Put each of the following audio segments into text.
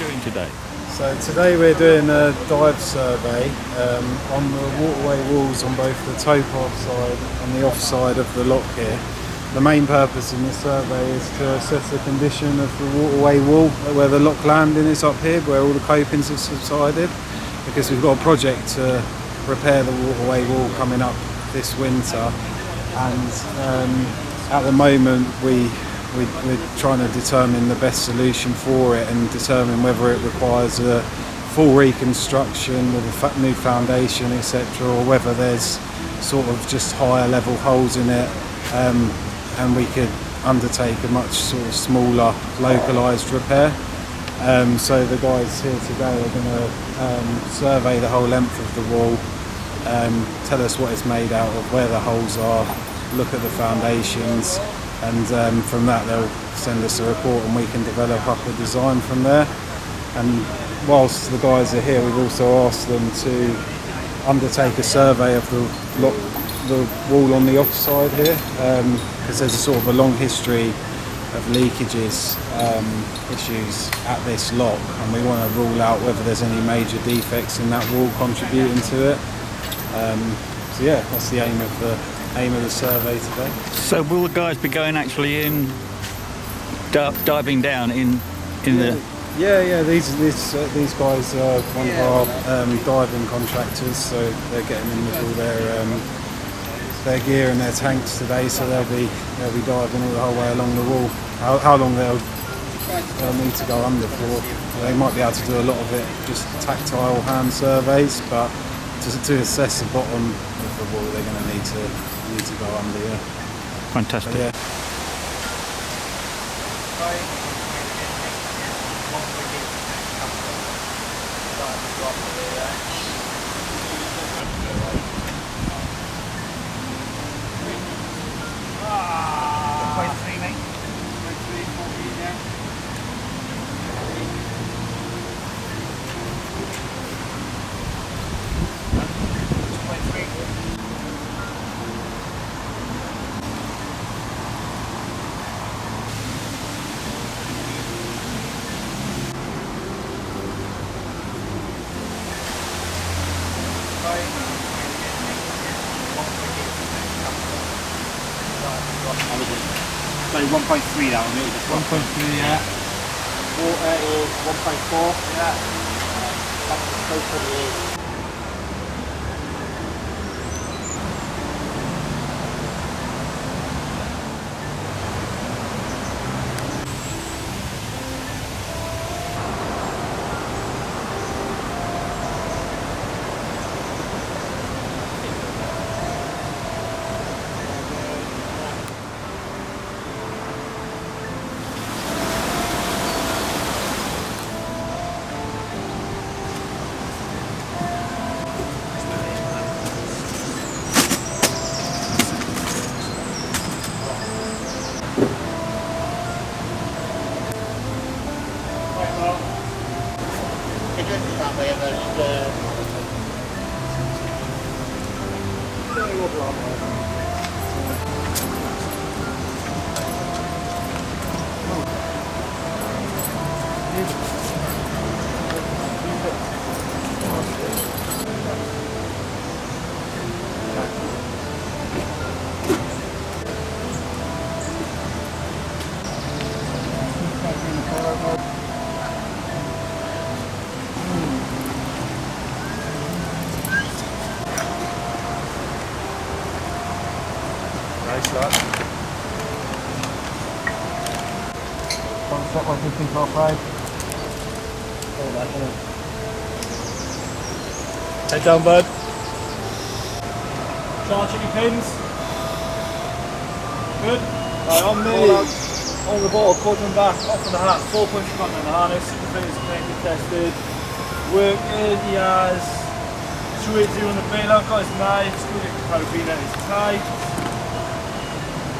doing today? So today we're doing a dive survey on the waterway walls on both the towpath side and the off side of the lock here. The main purpose in this survey is to assess the condition of the waterway wall where the lock landing is up here, where all the copings have subsided, because we've got a project to repair the waterway wall coming up this winter, and at the moment we're trying to determine the best solution for it and determine whether it requires a full reconstruction with a new foundation, etc., or whether there's sort of just higher level holes in it, and we could undertake a much sort of smaller localised repair. So the guys here today are going to survey the whole length of the wall, tell us what it's made out of, where the holes are, look at the foundations, and from that they'll send us a report and we can develop up a design from there. And whilst the guys are here, we've also asked them to undertake a survey of the wall on the offside here, because there's a sort of a long history of leakages issues at this lock, and we want to rule out whether there's any major defects in that wall contributing to it. So yeah, that's the aim of the survey today. So will the guys be going actually in, diving down in the... Yeah. These guys are one of our diving contractors, so they're getting in with all their gear and their tanks today. So they'll be diving all the whole way along the wall. How long they'll need to go under for? They might be able to do a lot of it just tactile hand surveys, but to assess the bottom of the wall, they're going to need to go under. Yeah. Fantastic. But, yeah. So 1.3 that one, maybe just 1.3, yeah. Water is 1.4. Yeah. That's close to the Nice lot. One step, 1, 2, 3, 4, 5. Hold that, hold on. Head down, bud. Charge your pins. Good. Right, on the ball, quartering back, off on the harness, 4 punch front on the harness, super fingers connected, tested. Working, he has 280 on the bailout, got his knife, screwed it to carabiner, it's tight.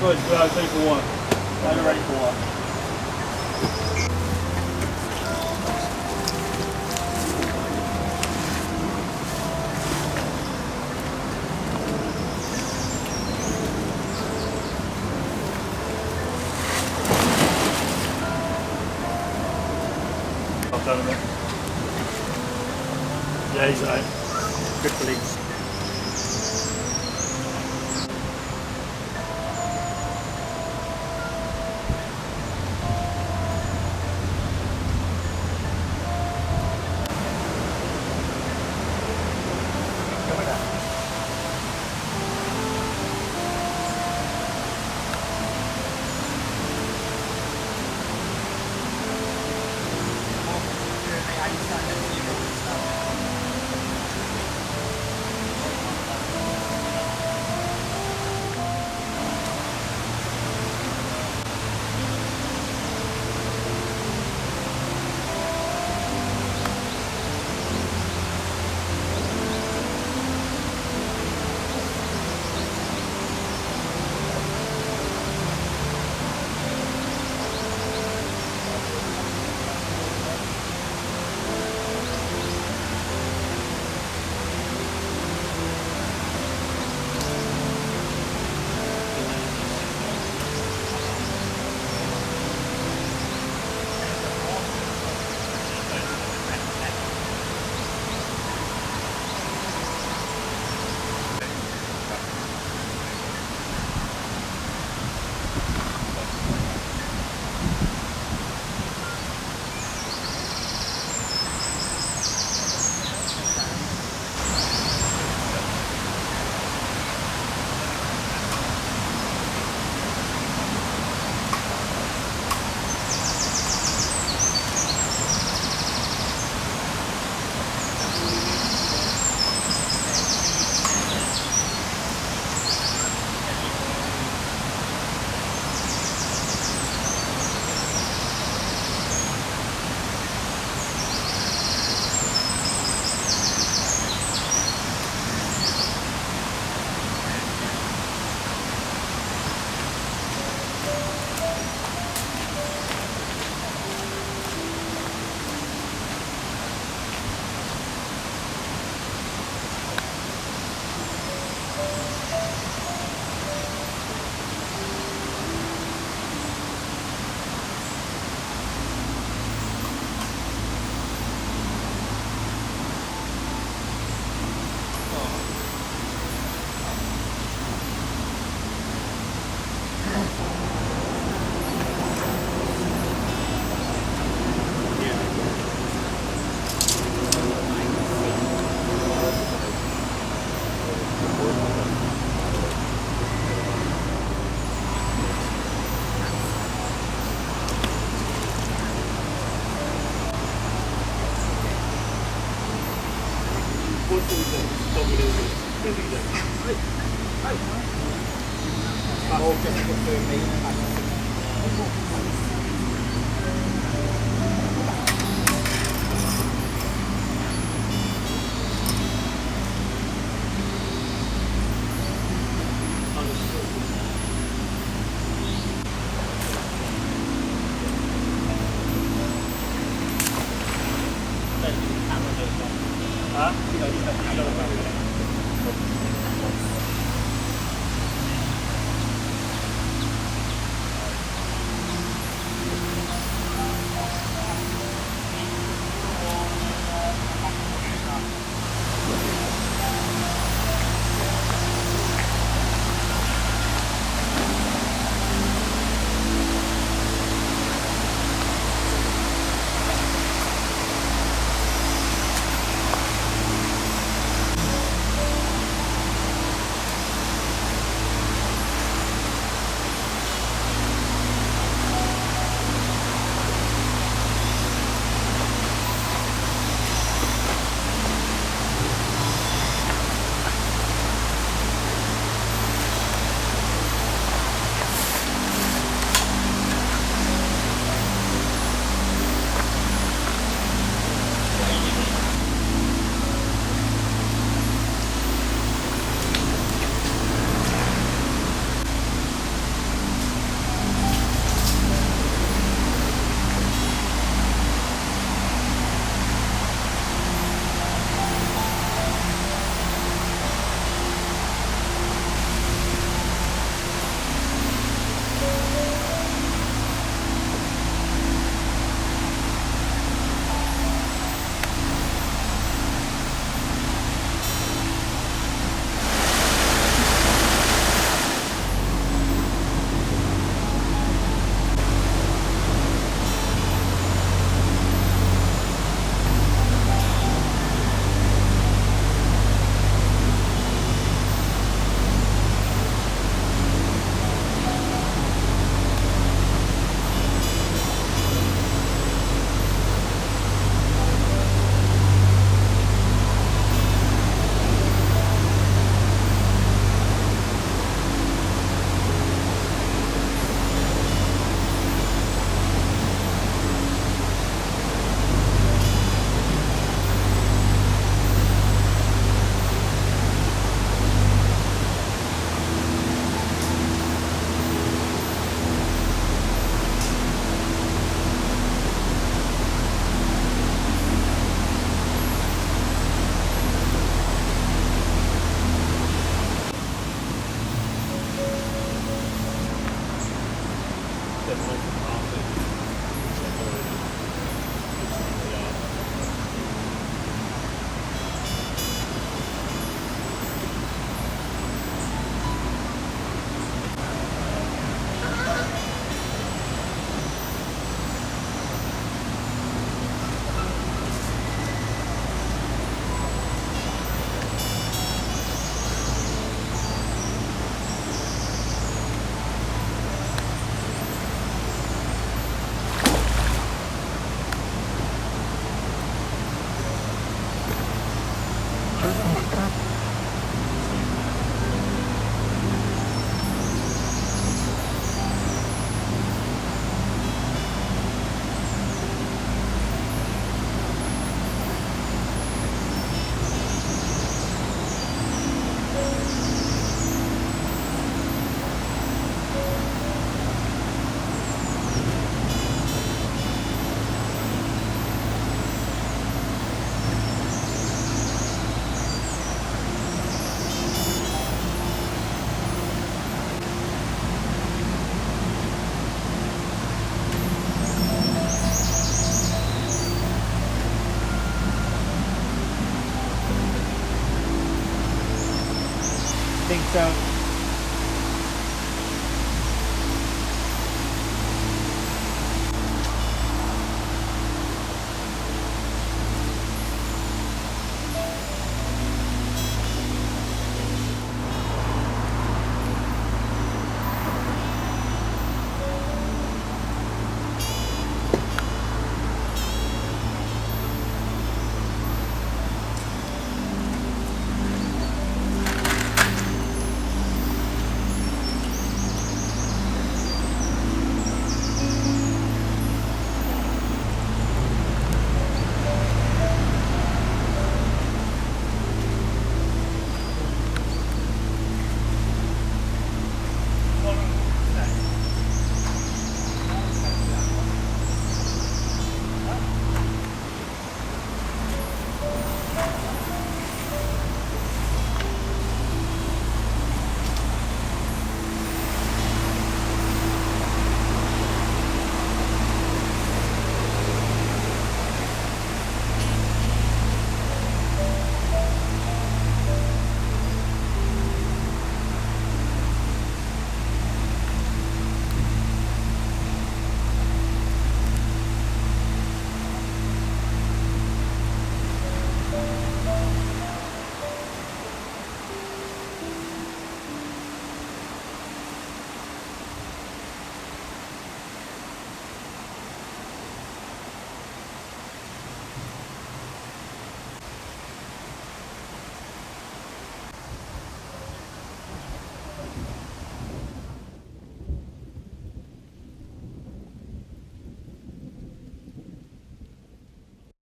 Good, well, ready for one. Now you're ready for one. not down there. Yeah, he's alright. Good police. Peace out.